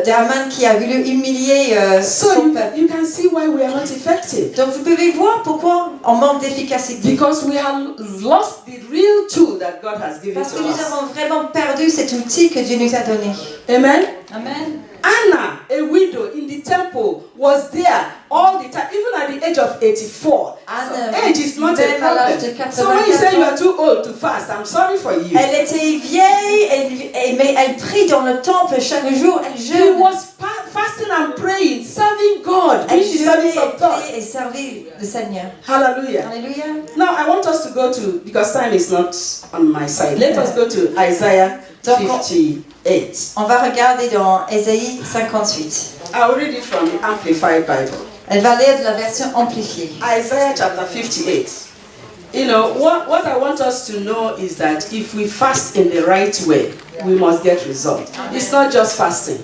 d'Aman qui a voulu humilier So son you peuple. you can see why we are not effective. Donc vous pouvez voir pourquoi on manque d'efficacité. Because we have lost the real tool that God has given Parce que to nous us. avons vraiment perdu cet outil que Dieu nous a donné. Amen. Amen. Anna, a widow in the temple, was there all the time, even at the age of 84. Anne, So age is not a même à l'âge de problem. So when you 84 say you ans, are too old to fast, I'm sorry for you. elle était vieille, mais elle prie dans le temple chaque jour, elle He jeûne. was fasting and praying, serving God, Elle doing the jeûnait, service of God. priait et servait le Seigneur. Hallelujah. Alléluia. Now I want us to go to, because time is not on my side, let us go to Isaiah 58. On va regarder dans Ésaïe 58. I'll read it from the Amplified Bible. Elle va lire de la version amplifiée. Isaiah chapter 58. You know, what I want us to know is that if we fast in the right way, we must get results. It's not just fasting.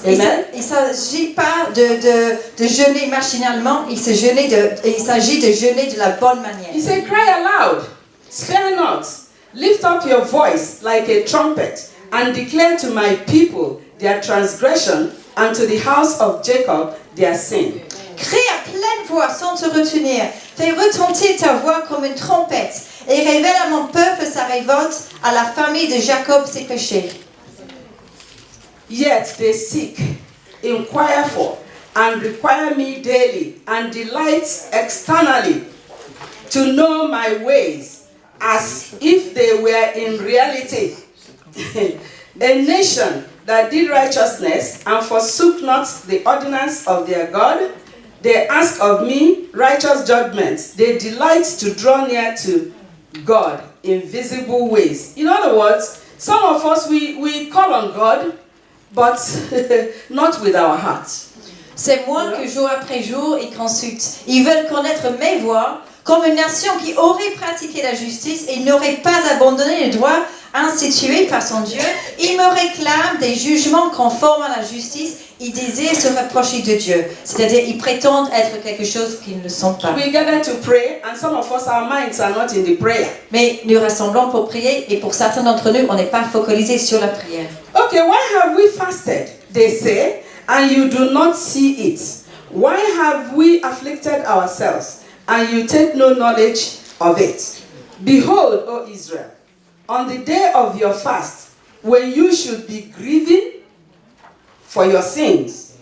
Amen. Il ne s'agit pas de jeûner machinalement, il s'agit de jeûner de la bonne manière. He said, cry aloud, spare not, lift up your voice like a trumpet, and declare to my people their transgression, and to the house of Jacob their sin. Crie à pleine voix sans te retenir. Fais retentir ta voix comme une trompette et révèle à mon peuple sa révolte, à la famille de Jacob ses péchés. Yet they seek, inquire for, and require me daily, and delight externally to know my ways, as if they were in reality. A nation that did righteousness and forsook not the ordinance of their God, they ask of me righteous judgments. They delight to draw near to God in visible ways. In other words, some of us, we call on God, but not with our hearts. C'est moi que jour après jour ils consultent. Ils veulent connaître mes voies comme une nation qui aurait pratiqué la justice et n'aurait pas abandonné les droits institués par son Dieu. Ils me réclament des jugements conformes à la justice. Ils désirent se rapprocher de Dieu. C'est-à-dire, ils prétendent être quelque chose qu'ils ne sont pas. We gather to pray, and some of us, our minds are not in the prayer. Mais nous rassemblons pour prier et pour certains d'entre nous, on n'est pas focalisé sur la prière. Okay, why have we fasted? They say, and you do not see it. Why have we afflicted ourselves, and you take no knowledge of it? Behold, O Israel, on the day of your fast, when you should be grieving for your sins,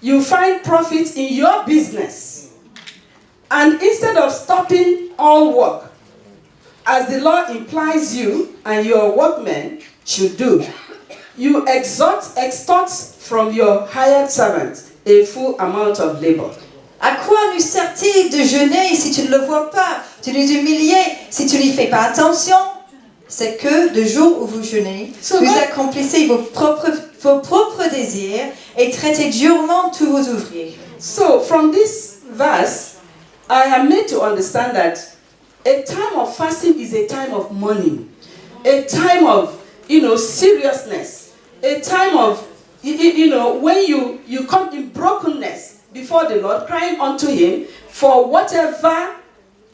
you find profit in your business. And instead of stopping all work, as the law implies you and your workmen should do, you extort from your hired servants a full amount of labor. À quoi nous sert-il de jeûner si tu ne le vois pas, de nous humilier si tu n'y fais pas attention? C'est que le jour où vous jeûnez, vous accomplissez vos propres désirs et traitez durement tous vos ouvriers. So from this verse, I am made to understand that a time of fasting is a time of mourning, a time of, seriousness, a time of, when you come in brokenness before the Lord, crying unto Him for whatever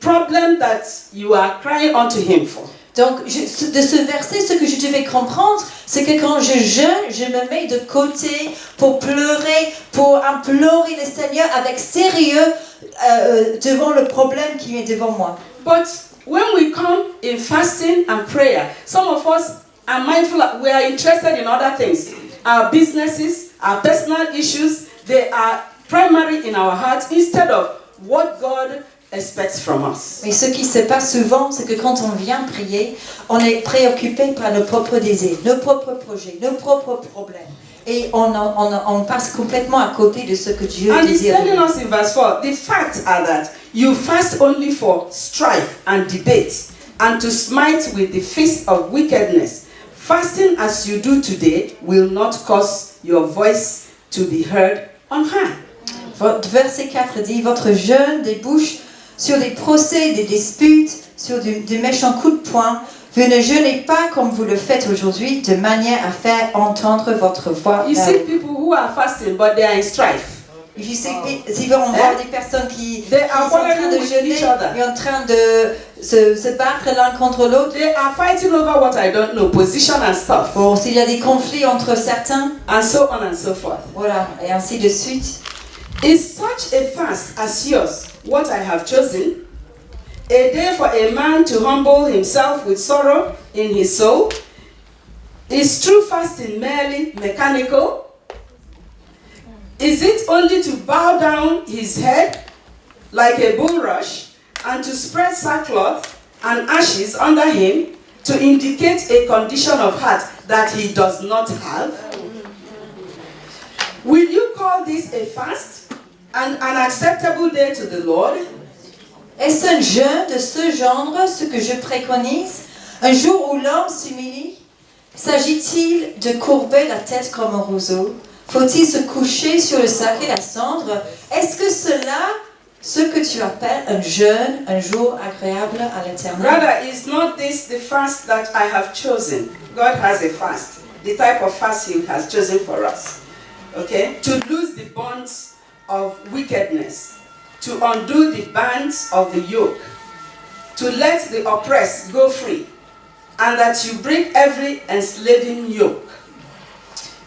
problem that you are crying unto Him for. Donc, de ce verset, ce que je devais comprendre, c'est que quand je jeûne, je me mets de côté pour pleurer, pour implorer le Seigneur avec sérieux devant le problème qui est devant moi. But when we come in fasting and prayer, some of us are mindful, we are interested in other things. Our businesses, our personal issues, they are primary in our hearts instead of what God expects from us. Mais ce qui se passe souvent, c'est que quand on vient prier, on est préoccupé par nos propres désirs, nos propres projets, nos propres problèmes. Et on passe complètement à côté de ce que Dieu And he's désire. telling us in verse 4, the facts are that you fast only for strife and debate, and to smite with the fist of wickedness. Fasting as you do today will not cause your voice to be heard on high. Verset 4 dit, votre jeûne débouche sur des procès, des disputes, sur des méchants coups de poing. Vous ne jeûnez pas comme vous le faites aujourd'hui, de manière à faire entendre votre voix. You see people who are fasting, but they are in strife. Je sais pas si on voit des personnes qui They sont are en train quarreling de with jeûner each other. et en train de se battre l'un contre l'autre. They are fighting over what I don't know, position and stuff, Bon, s'il y a des conflits entre certains, and so on and so forth. voilà, et ainsi de suite. Is such a fast as yours what I have chosen? A day for a man to humble himself with sorrow in his soul? Is true fasting merely mechanical? Is it only to bow down his head like a bulrush and to spread sackcloth and ashes under him to indicate a condition of heart that he does not have? Will you call this a fast and an acceptable day to the Lord? Est-ce un jeûne de ce genre, ce que je préconise, un jour où l'homme s'humilie? S'agit-il de courber la tête comme un roseau? Faut-il se coucher sur le sac et la cendre? Est-ce que cela, ce que tu appelles un jeûne, un jour agréable à l'Éternel? Rather, is not this the fast that I have chosen? God has a fast, the type of fast He has chosen for us. Okay? To loose the bonds of wickedness, to undo the bands of the yoke, to let the oppressed go free, and that you break every enslaving yoke.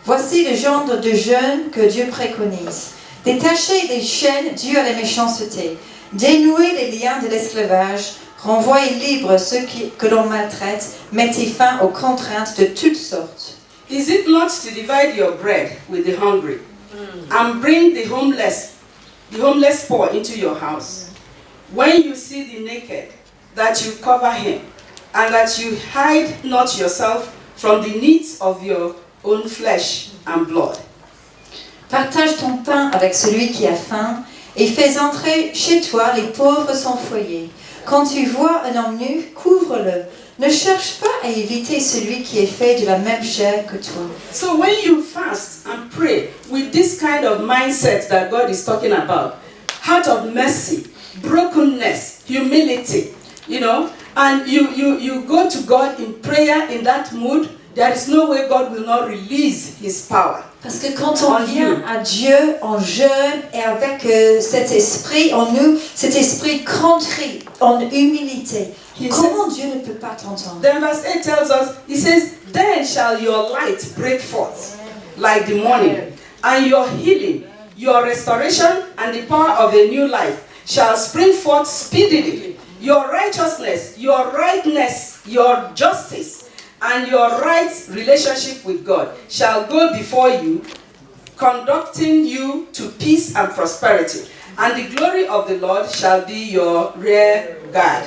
Voici le genre de jeûne que Dieu préconise. Détacher des chaînes dues à la méchanceté, dénouer les liens de l'esclavage, renvoyer libre ceux que l'on maltraite, mettez fin aux contraintes de toutes sortes. Is it not to divide your bread with the hungry, and bring the homeless poor into your house? When you see the naked, that you cover him, and that you hide not yourself from the needs of your own flesh and blood. Partage ton pain avec celui qui a faim et fais entrer chez toi les pauvres sans foyer. Quand tu vois un homme nu, couvre-le. Ne cherche pas à éviter celui qui est fait de la même chair que toi. So when you fast and pray with this kind of mindset that God is talking about, heart of mercy, brokenness, humility, and you go to God in prayer in that mood, there is no way God will not release His power. Parce que quand on vient à Dieu en jeûne et avec cet esprit en nous, cet esprit contrit, en humilité, comment Dieu ne peut pas t'entendre? Then verse 8 tells us, He says, then shall your light break forth like the morning, and your healing, your restoration, and the power of a new life shall spring forth speedily. Your righteousness, your rightness, your justice, and your right relationship with God shall go before you, conducting you to peace and prosperity. And the glory of the Lord shall be your rear guard.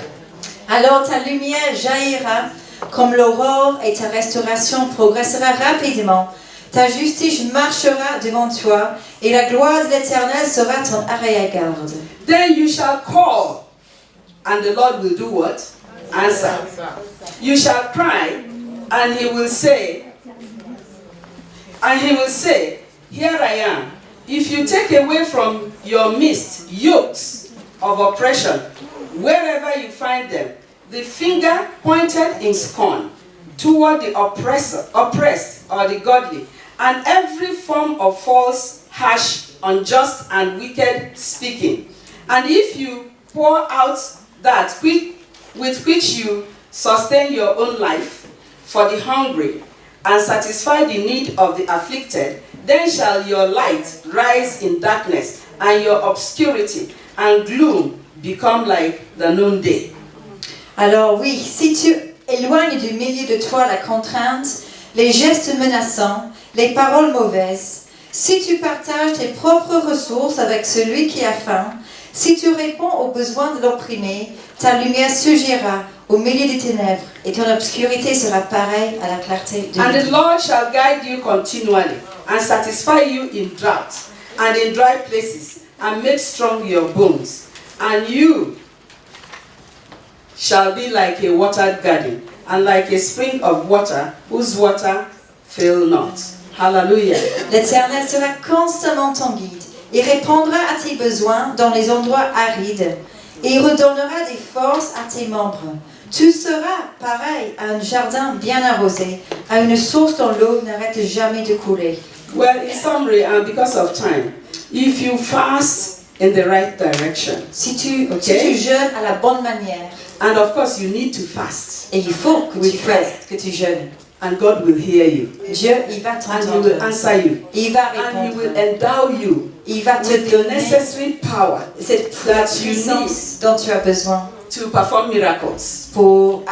Alors ta lumière jaillira comme l'aurore et ta restauration progressera rapidement. Ta justice marchera devant toi et la gloire de l'Éternel sera ton arrière-garde. Then you shall call, and the Lord will do what? Answer. You shall cry, and He will say, here I am. If you take away from your midst yokes of oppression, wherever you find them, the finger pointed in scorn toward the oppressed or the godly, and every form of false, harsh, unjust, and wicked speaking. And if you pour out that with which you sustain your own life for the hungry, and satisfy the need of the afflicted, then shall your light rise in darkness, and your obscurity and gloom become like the noonday. Alors oui, si tu éloignes du milieu de toi la contrainte, les gestes menaçants, les paroles mauvaises, si tu partages tes propres ressources avec celui qui a faim, si tu réponds aux besoins de l'opprimé, ta lumière surgira au milieu des ténèbres, et ton obscurité sera pareille à la clarté de And Dieu. the Lord shall guide you continually, and satisfy you in drought, and in dry places, and make strong your bones. And you shall be like a watered garden, and like a spring of water, whose water fail not. Hallelujah. L'Éternel sera constamment ton guide. Il répondra à tes besoins dans les endroits arides, et il redonnera des forces à tes membres. Tu seras pareil à un jardin bien arrosé, à une source dont l'eau n'arrête jamais de couler. Well, in summary, and because of time, if you fast in the right direction, Si tu Okay. jeûnes à la bonne manière, and of course you need to fast, et il faut que Oui, tu fastes, que tu jeûnes, and God will hear you, Dieu, il va and He t'entendre. will answer you, Il va and He will répondre. endow you Il va te with the donner necessary power cette that you need puissance dont tu as besoin to perform miracles, pour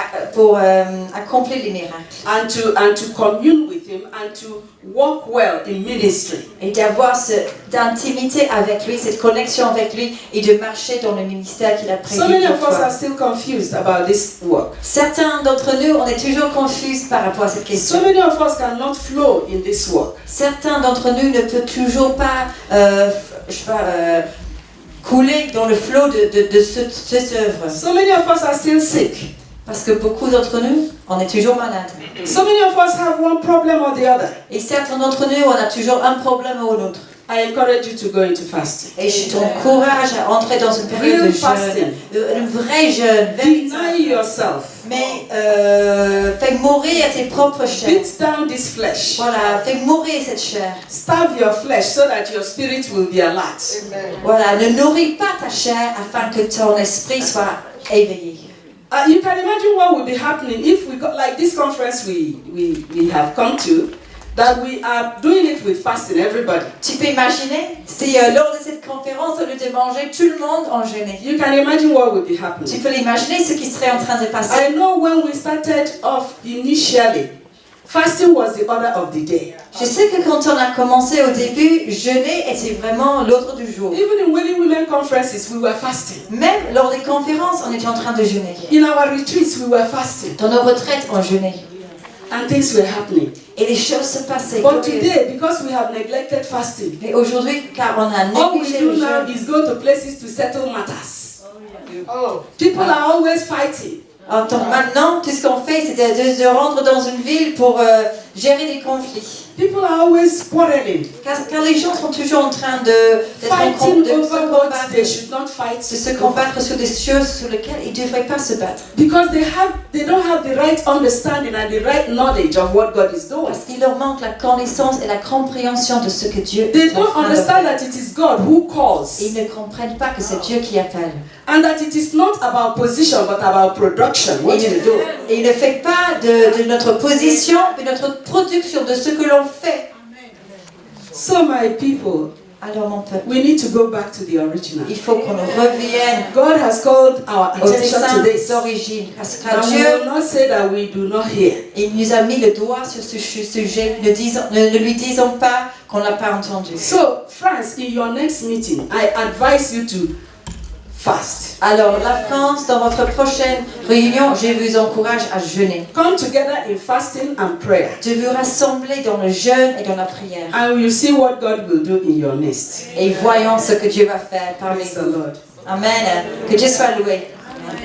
accomplir les miracles and to commune with Him, and to walk well in ministry. et d'avoir d'intimité avec lui, cette connexion avec lui et de marcher dans le ministère qu'il a So many prévu of pour us toi. are still confused about this work. Certains d'entre nous, on est toujours confus par rapport à cette question. So many of us cannot flow in this work. Certains d'entre nous ne peuvent toujours pas, couler dans le flot de cette œuvre. So many of us are still sick. Parce que beaucoup d'entre nous, on est toujours malades. So many of us have one problem or the other. Et certains d'entre nous, on a toujours un problème ou un autre. I encourage you to go into fasting. Et je t'encourage à entrer dans une période de Real fasting. jeûne, un vrai jeûne, Deny véritable. yourself. Mais fais mourir tes propres chairs. Beat down this flesh. Voilà, fais mourir cette chair. Starve your flesh so that your spirit will be alert. Voilà, ne nourris pas ta chair afin que ton esprit soit éveillé. You can imagine what would be happening if we got like this conference we have come to, that we are doing it with fasting, everybody. Tu peux imaginer si lors de cette conférence, au lieu de manger, tout le monde en jeûnait. You can imagine what would be Tu happening. peux l'imaginer ce qui serait en train de passer. I know when we started off initially, fasting was the order of the day. Je sais que quand on a commencé au début, jeûner était vraiment l'ordre du jour. Even in Willing Women conferences, we were fasting. Même lors des conférences, on était en train de jeûner. In our retreats, we were fasting. Dans nos retraites, on jeûnait. And things were happening. Et les choses se passaient. But today, because we have neglected fasting, Mais aujourd'hui, car on a all we négligé do le now jeûne, is go to places to settle matters. People are always fighting. donc maintenant, tout ce qu'on fait, c'est de rentrer dans une ville pour gérer des conflits. People are always quarreling, Car les gens sont toujours en train d'être en fighting de se over what combattre, they should not fight, de se combattre sur des choses sur lesquelles ils ne devraient pas se battre. because they don't have the right understanding and the right knowledge of what God is doing. Parce qu'il leur manque la connaissance et la compréhension de ce que Dieu They est en don't train de understand faire. that it is God who calls, Ils ne comprennent pas que c'est Dieu qui appelle. and that it is not about position but about production. What Et you do. il ne fait pas de notre position, mais notre production, de ce que l'on fait. So my people, Alors mon peuple, we need to go back to the original. il faut qu'on revienne God has called our au attention to dessin this. d'origine. Parce qu'à And we Dieu, will not say that we do not hear. il nous a mis le doigt sur ce sujet. Ne lui disons pas qu'on ne l'a pas entendu. So, France, in your next meeting, I advise you to fast. Alors la France, dans votre prochaine réunion, je vous encourage à jeûner. Come together in fasting and prayer, De vous rassembler dans le jeûne et dans la prière. and you see what God will do in your midst. Et voyons ce que Dieu va faire parmi Praise the vous. Lord. Amen. Que Dieu soit loué. Amen.